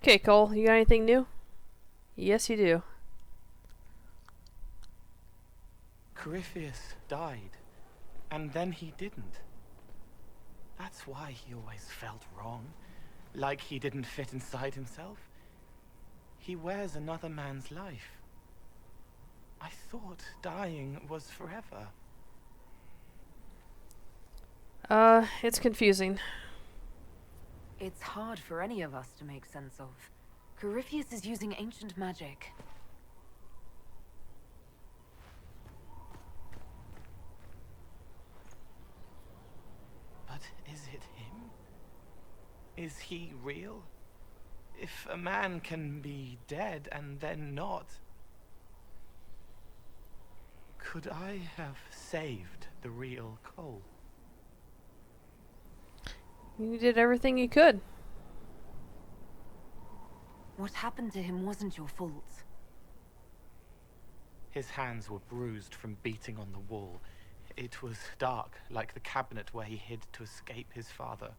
Okay, Cole, you got anything new? Yes, you do. Corypheus died, and then he didn't. That's why he always felt wrong, like he didn't fit inside himself. He wears another man's life. I thought dying was forever. It's confusing. It's hard for any of us to make sense of. Corypheus is using ancient magic. But is it him? Is he real? If a man can be dead and then not... Could I have saved the real Cole? You did everything you could. What happened to him wasn't your fault. His hands were bruised from beating on the wall. It was dark, like the cabinet where he hid to escape his father.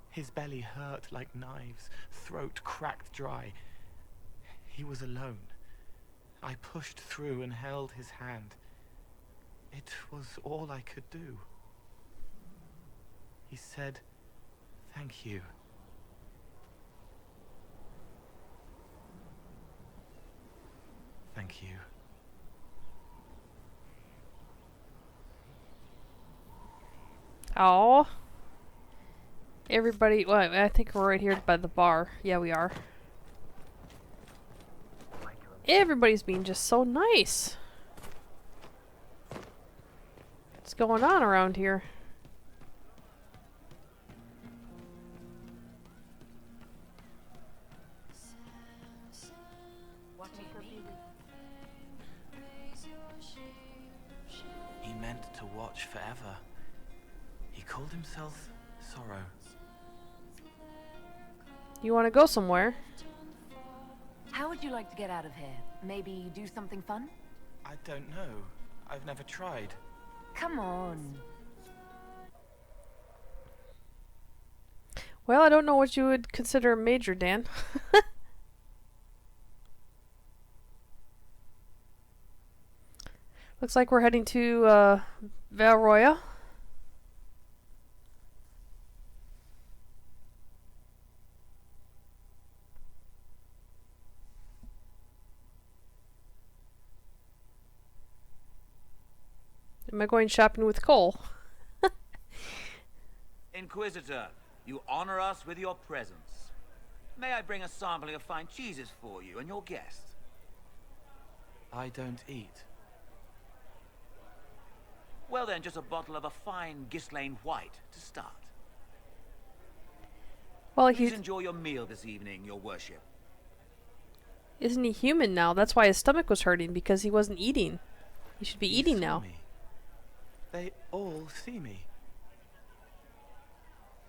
His belly hurt like knives, throat cracked dry. He was alone. I pushed through and held his hand. It was all I could do. He said, "Thank you." Thank you. Oh. Everybody, well, I think we're right here by the bar. Yeah, we are. Everybody's being just so nice. What's going on around here? What do you mean? He meant to watch forever. He called himself Sorrow. You want to go somewhere? How would you like to get out of here? Maybe do something fun? I don't know. I've never tried. Come on. Well, I don't know what you would consider a major, Dan. Looks like we're heading to Valroya. Am I going shopping with Cole? Inquisitor, you honor us with your presence. May I bring a sampling of fine cheeses for you and your guests? I don't eat. Well then, just a bottle of a fine Ghislaine White to start. Well, Please enjoy your meal this evening, your worship. isn't he human now? That's why his stomach was hurting, because he wasn't eating. He should be eating saw now. me. They all see me.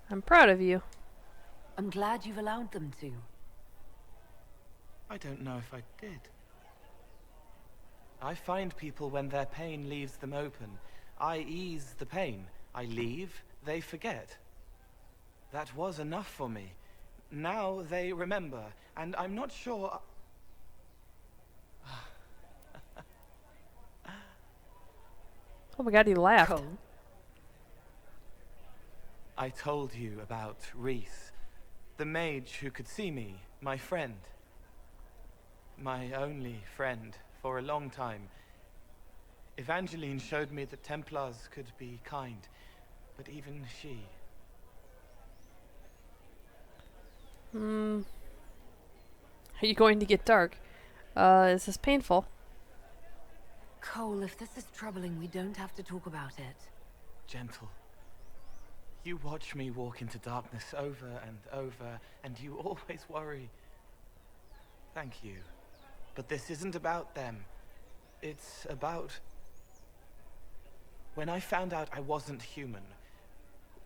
I'm proud of you. I'm glad you've allowed them to. I don't know if I did. I find people when their pain leaves them open. I ease the pain. I leave, they forget. That was enough for me. Now they remember, and I'm not sure... Oh my god, he laughed. Cole? I told you about Reese, the mage who could see me, my friend. My only friend for a long time. Evangeline showed me that Templars could be kind, but even she... Are you going to get dark? Is this painful? Cole, if this is troubling, we don't have to talk about it. Gentle. You watch me walk into darkness over and over, and you always worry. Thank you. But this isn't about them. It's about... When I found out I wasn't human,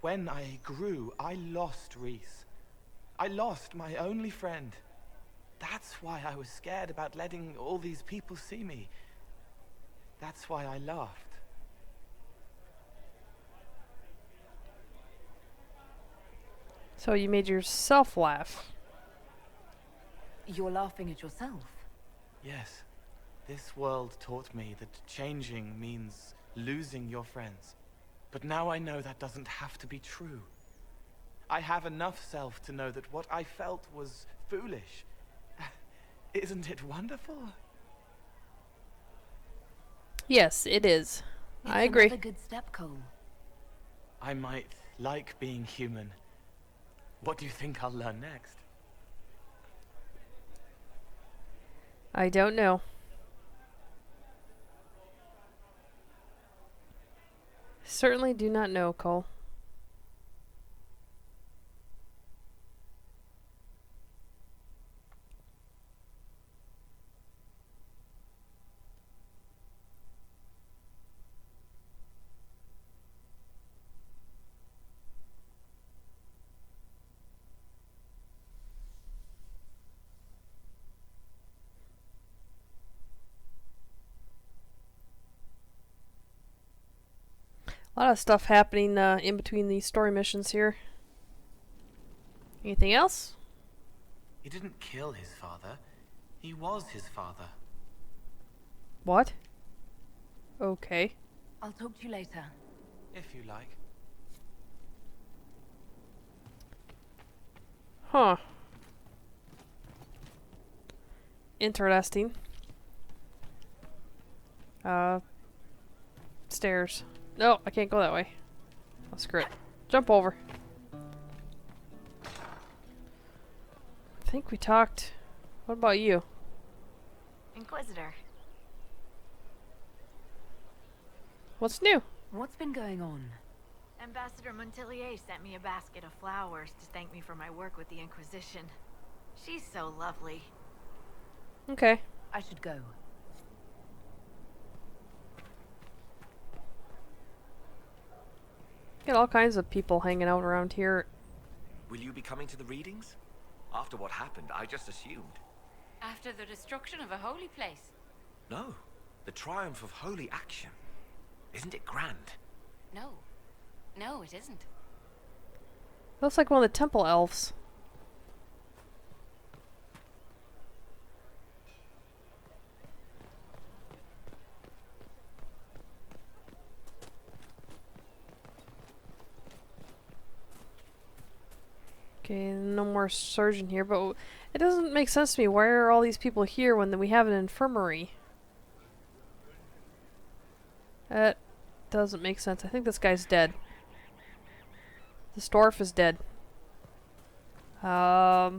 when I grew, I lost Reese. I lost my only friend. That's why I was scared about letting all these people see me. That's why I laughed. So you made yourself laugh. You're laughing at yourself. Yes. This world taught me that changing means losing your friends. But now I know that doesn't have to be true. I have enough self to know that what I felt was foolish. Isn't it wonderful? Yes, it is. I It's agree. another good step, Cole. I might like being human. What do you think I'll learn next? I don't know. Certainly do not know, Cole. A lot of stuff happening in between these story missions here. Anything else? He didn't kill his father. He was his father. What? Okay. I'll talk to you later. If you like. Huh. Interesting. Stairs. No, I can't go that way. Oh, screw it. Jump over. I think we talked. What about you? Inquisitor. What's new? What's been going on? Ambassador Montelier sent me a basket of flowers to thank me for my work with the Inquisition. She's so lovely. Okay. I should go. Got all kinds of people hanging out around here. Will you be coming to the readings? After what happened, I just assumed. After the destruction of a holy place? No, the triumph of holy action. Isn't it grand? No. No, it isn't. Looks like one of the temple elves. Okay, no more surgeon here, but it doesn't make sense to me. Why are all these people here when we have an infirmary? That doesn't make sense. I think this guy's dead. This dwarf is dead. I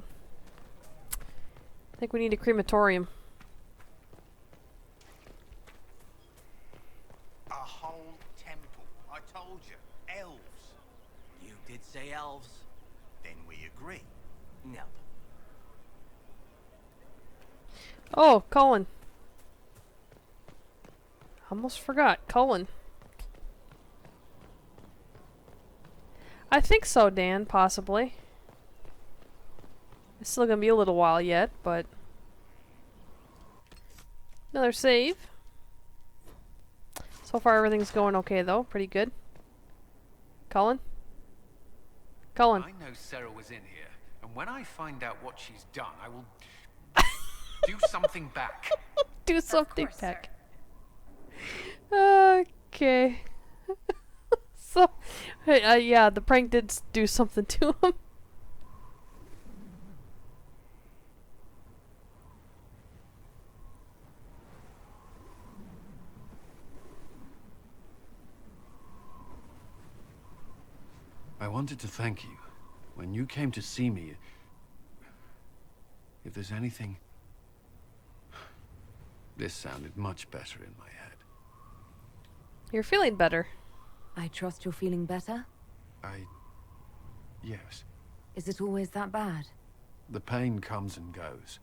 think we need a crematorium. A whole temple. I told you. Elves. You did say elves. Then we agree. No. Oh, Cullen. Almost forgot. Cullen. I think so, Dan, possibly. It's still gonna be a little while yet, but... Another save. So far everything's going okay, though. Pretty good. Cullen? Cullen. I know Sarah was in here, and when I find out what she's done, I will do something back. Do something course, back. Okay. So, hey, yeah, the prank did do something to him. I wanted to thank you. When you came to see me, if there's anything... This sounded much better in my head. You're feeling better. I trust you're feeling better? Yes. Is it always that bad? The pain comes and goes.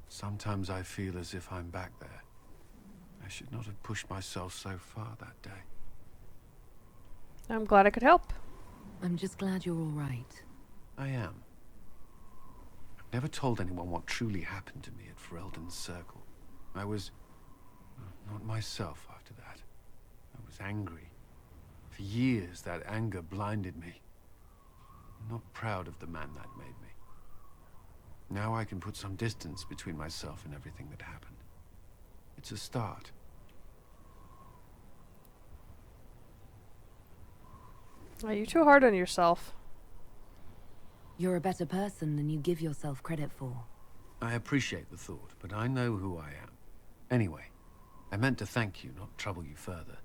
Sometimes I feel as if I'm back there. I should not have pushed myself so far that day. I'm glad I could help. I'm just glad you're all right. I am. I've never told anyone what truly happened to me at Ferelden's Circle. I was... not myself after that. I was angry. For years, that anger blinded me. I'm not proud of the man that made me. Now I can put some distance between myself and everything that happened. It's a start. Are you too hard on yourself? You're a better person than you give yourself credit for. I appreciate the thought, but I know who I am. Anyway, I meant to thank you, not trouble you further.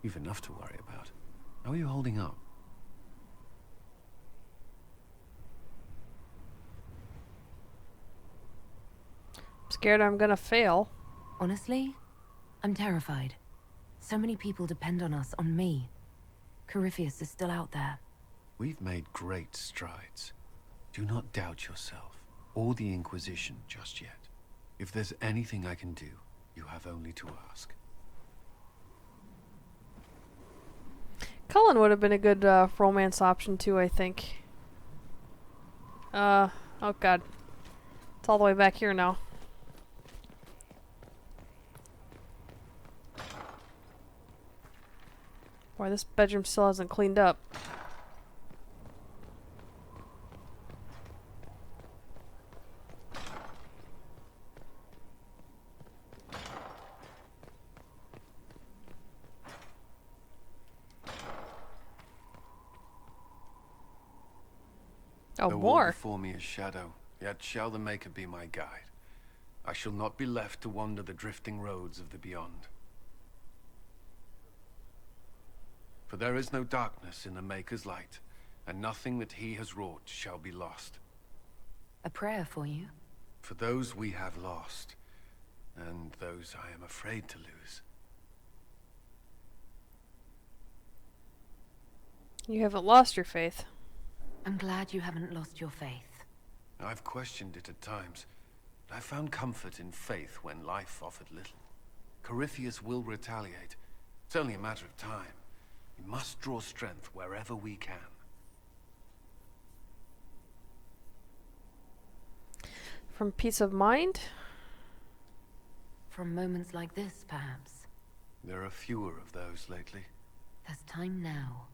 You've enough to worry about. How are you holding up? I'm scared I'm gonna fail. Honestly, I'm terrified. So many people depend on us, on me. Corypheus is still out there. We've made great strides. Do not doubt yourself, or the Inquisition just yet. If there's anything I can do, you have only to ask. Cullen would have been a good romance option too, I think. Oh god. It's all the way back here now. Boy, this bedroom still hasn't cleaned up. Oh, The wall more. before me is shadow, yet shall the Maker be my guide. I shall not be left to wander the drifting roads of the beyond. For there is no darkness in the Maker's light, and nothing that he has wrought shall be lost. A prayer for you? For those we have lost, and those I am afraid to lose. You haven't lost your faith. I'm glad you haven't lost your faith. I've questioned it at times, but I found comfort in faith when life offered little. Corypheus will retaliate. It's only a matter of time. We must draw strength wherever we can. From peace of mind? From moments like this, perhaps. There are fewer of those lately. There's time now.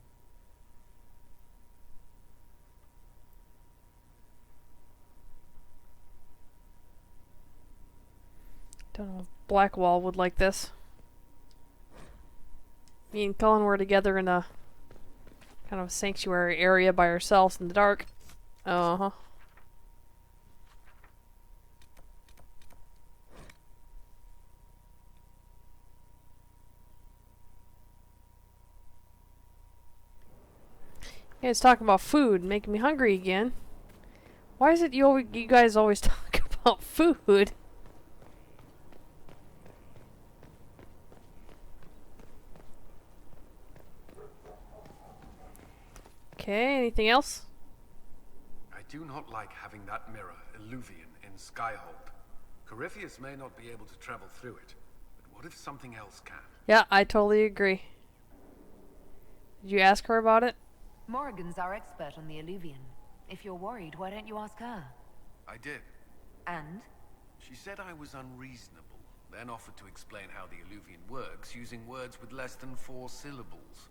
Don't know if Blackwall would like this. Me and Cullen were together in a kind of a sanctuary area by ourselves in the dark. Uh-huh. You guys talking about food, making me hungry again. Why is it you guys always talk about food? Okay, anything else? I do not like having that mirror, Illuvian, in Skyhold. Corypheus may not be able to travel through it, but what if something else can? Yeah, I totally agree. Did you ask her about it? Morrigan's our expert on the Illuvian. If you're worried, why don't you ask her? I did. And? She said I was unreasonable, then offered to explain how the Illuvian works using words with less than 4 syllables.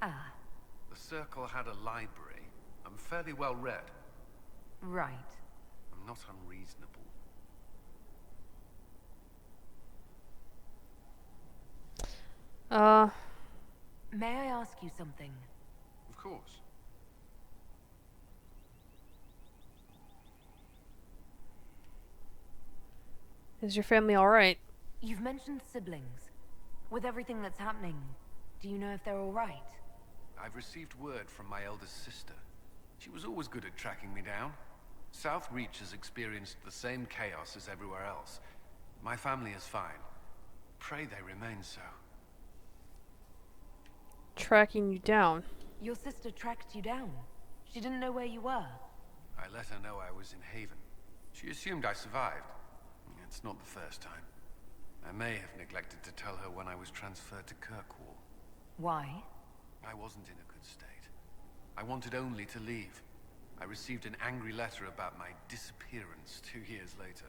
Ah. The Circle had a library. I'm fairly well read. Right. I'm not unreasonable. May I ask you something? Of course. Is your family alright? You've mentioned siblings. With everything that's happening, do you know if they're all right? I've received word from my eldest sister. She was always good at tracking me down. South Reach has experienced the same chaos as everywhere else. My family is fine. Pray they remain so. Tracking you down. Your sister tracked you down. She didn't know where you were. I let her know I was in Haven. She assumed I survived. It's not the first time. I may have neglected to tell her when I was transferred to Kirkwall. Why? I wasn't in a good state. I wanted only to leave. I received an angry letter about my disappearance 2 years later.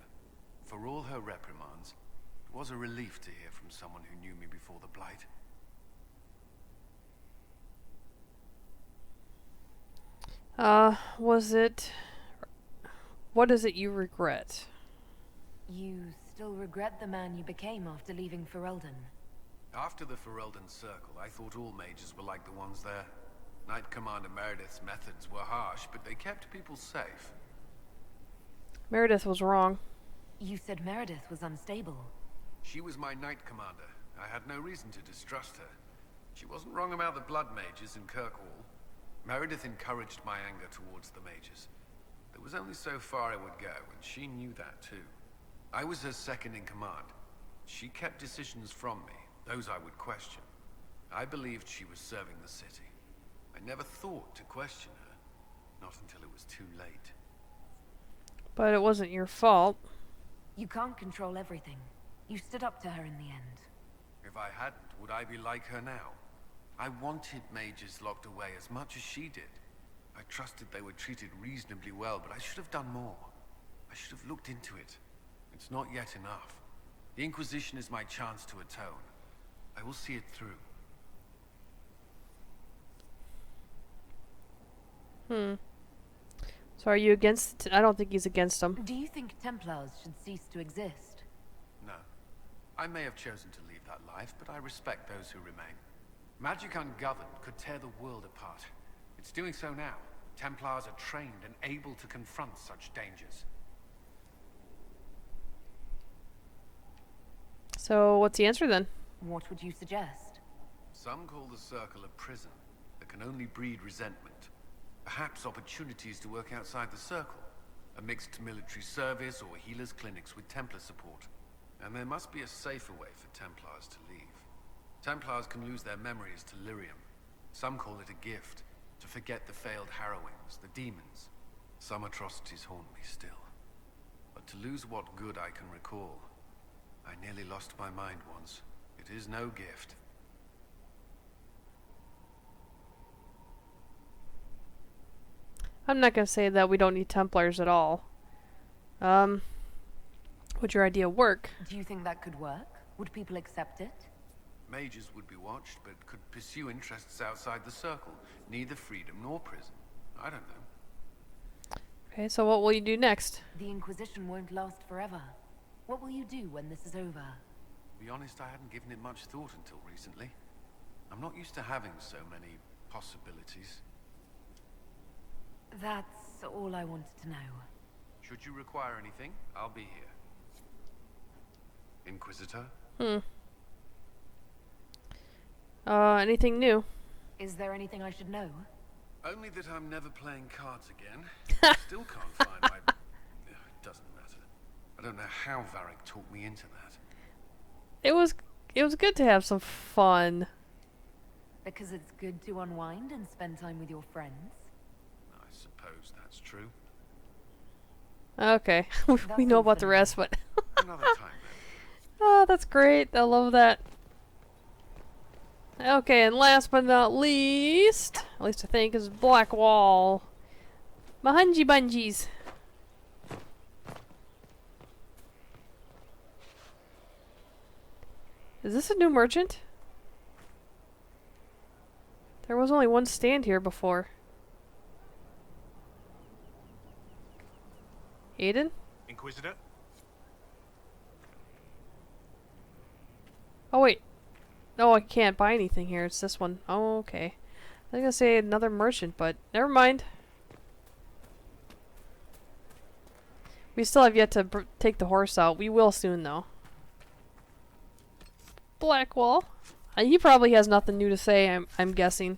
For all her reprimands, it was a relief to hear from someone who knew me before the Blight. What is it you regret? You still regret the man you became after leaving Ferelden? After the Ferelden Circle, I thought all mages were like the ones there. Knight Commander Meredith's methods were harsh, but they kept people safe. Meredith was wrong. You said Meredith was unstable. She was my Knight Commander. I had no reason to distrust her. She wasn't wrong about the Blood Mages in Kirkwall. Meredith encouraged my anger towards the mages. There was only so far I would go, and she knew that too. I was her second in command. She kept decisions from me, those I would question. I believed she was serving the city. I never thought to question her, not until it was too late. But it wasn't your fault. You can't control everything. You stood up to her in the end. If I hadn't, would I be like her now? I wanted mages locked away as much as she did. I trusted they were treated reasonably well, but I should have done more. I should have looked into it. It's not yet enough. The Inquisition is my chance to atone. I will see it through. So are you against... I don't think he's against them. Do you think Templars should cease to exist? No. I may have chosen to leave that life, but I respect those who remain. Magic ungoverned could tear the world apart. It's doing so now. Templars are trained and able to confront such dangers. So what's the answer then? What would you suggest? Some call the Circle a prison that can only breed resentment. Perhaps opportunities to work outside the Circle. A mixed military service or healers' clinics with Templar support. And there must be a safer way for Templars to leave. Templars can lose their memories to lyrium. Some call it a gift, to forget the failed harrowings, the demons. Some atrocities haunt me still. But to lose what good I can recall, I nearly lost my mind once. It is no gift. I'm not gonna say that we don't need Templars at all. Would your idea work? Do you think that could work? Would people accept it? Mages would be watched, but could pursue interests outside the Circle. Neither freedom nor prison. I don't know. Okay, so what will you do next? The Inquisition won't last forever. What will you do when this is over? To be honest, I hadn't given it much thought until recently. I'm not used to having so many possibilities. That's all I wanted to know. Should you require anything, I'll be here. Inquisitor? Anything new? Is there anything I should know? Only that I'm never playing cards again. Still can't find my... It doesn't matter. I don't know how Varric talked me into that. It was good to have some fun. Because it's good to unwind and spend time with your friends? I suppose that's true. Okay, we know about the rest, but... Another time, then. Oh, that's great. I love that. Okay, and last but not least, at least I think, is Blackwall. Mahunji bungees. Is this a new merchant? There was only one stand here before. Aiden? Inquisitor? Oh wait. No, I can't buy anything here. It's this one. Oh, okay. I was gonna say another merchant, but never mind. We still have yet to take the horse out. We will soon, though. Blackwall. He probably has nothing new to say, I'm guessing.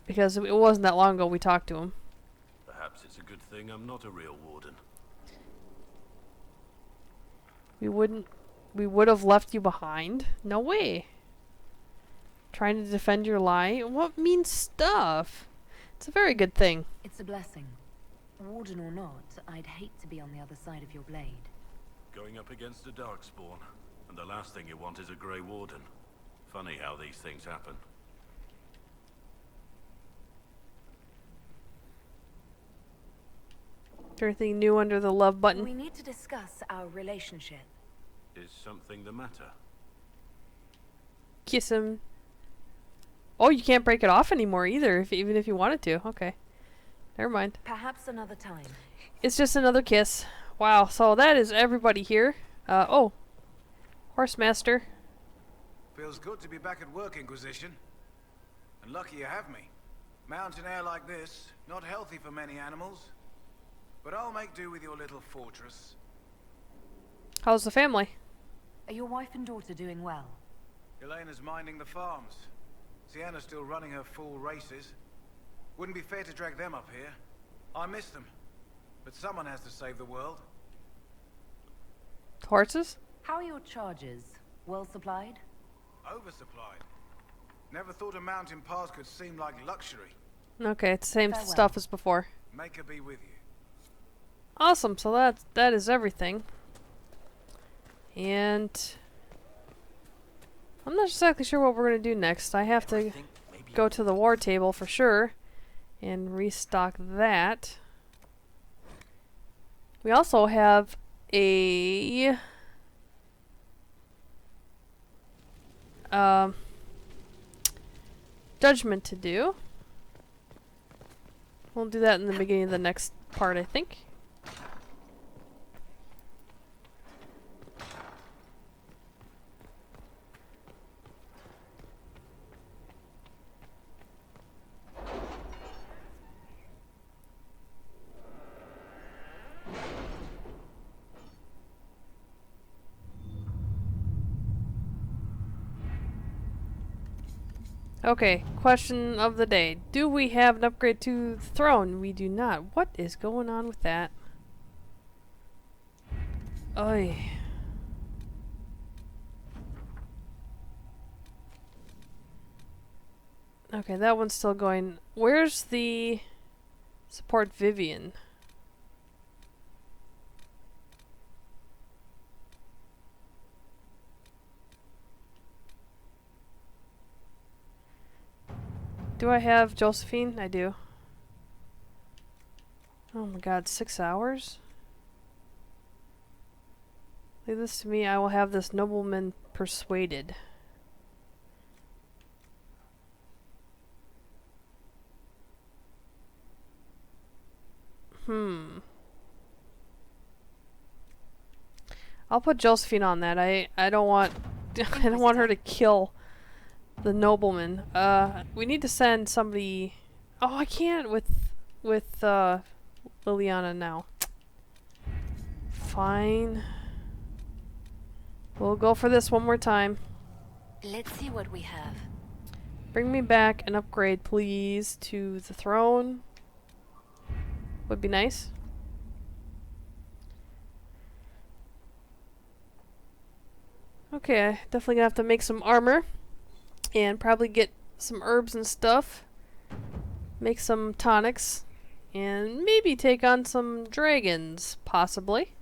Because it wasn't that long ago we talked to him. Perhaps it's a good thing I'm not a real warden. We would have left you behind? No way. Trying to defend your lie? What mean stuff? It's a very good thing. It's a blessing. Warden or not, I'd hate to be on the other side of your blade. Going up against a darkspawn, and the last thing you want is a Grey Warden. Funny how these things happen. Is there anything new under the love button? We need to discuss our relationship. Is something the matter? Kiss him. Oh, you can't break it off anymore either, even if you wanted to. Okay. Never mind. Perhaps another time. It's just another kiss. Wow, so that is everybody here. Oh. Horsemaster. Feels good to be back at work, Inquisition. And lucky you have me. Mountain air like this, not healthy for many animals. But I'll make do with your little fortress. How's the family? Are your wife and daughter doing well? Elena's minding the farms. Sienna's still running her full races. Wouldn't be fair to drag them up here. I miss them. But someone has to save the world. Horses? How are your charges? Well supplied? Oversupplied. Never thought a mountain pass could seem like luxury. Okay, it's the same Farewell. stuff as before. Make her be with you. Awesome, so that is everything. And I'm not exactly sure what we're going to do next. I have to go to the war table for sure and restock that. We also have a judgment to do. We'll do that in the beginning of the next part, I think. Okay, question of the day. Do we have an upgrade to the throne? We do not. What is going on with that? Oy. Okay, that one's still going. Where's the support Vivian? Do I have Josephine? I do. Oh my god, 6 hours? Leave this to me. I will have this nobleman persuaded. I'll put Josephine on that. I don't want I don't want her to kill the nobleman. We need to send somebody. Oh, I can't with Liliana now. Fine. We'll go for this one more time. Let's see what we have. Bring me back an upgrade, please, to the throne. Would be nice. Okay, definitely gonna have to make some armor. And probably get some herbs and stuff. Make some tonics. And maybe take on some dragons, possibly.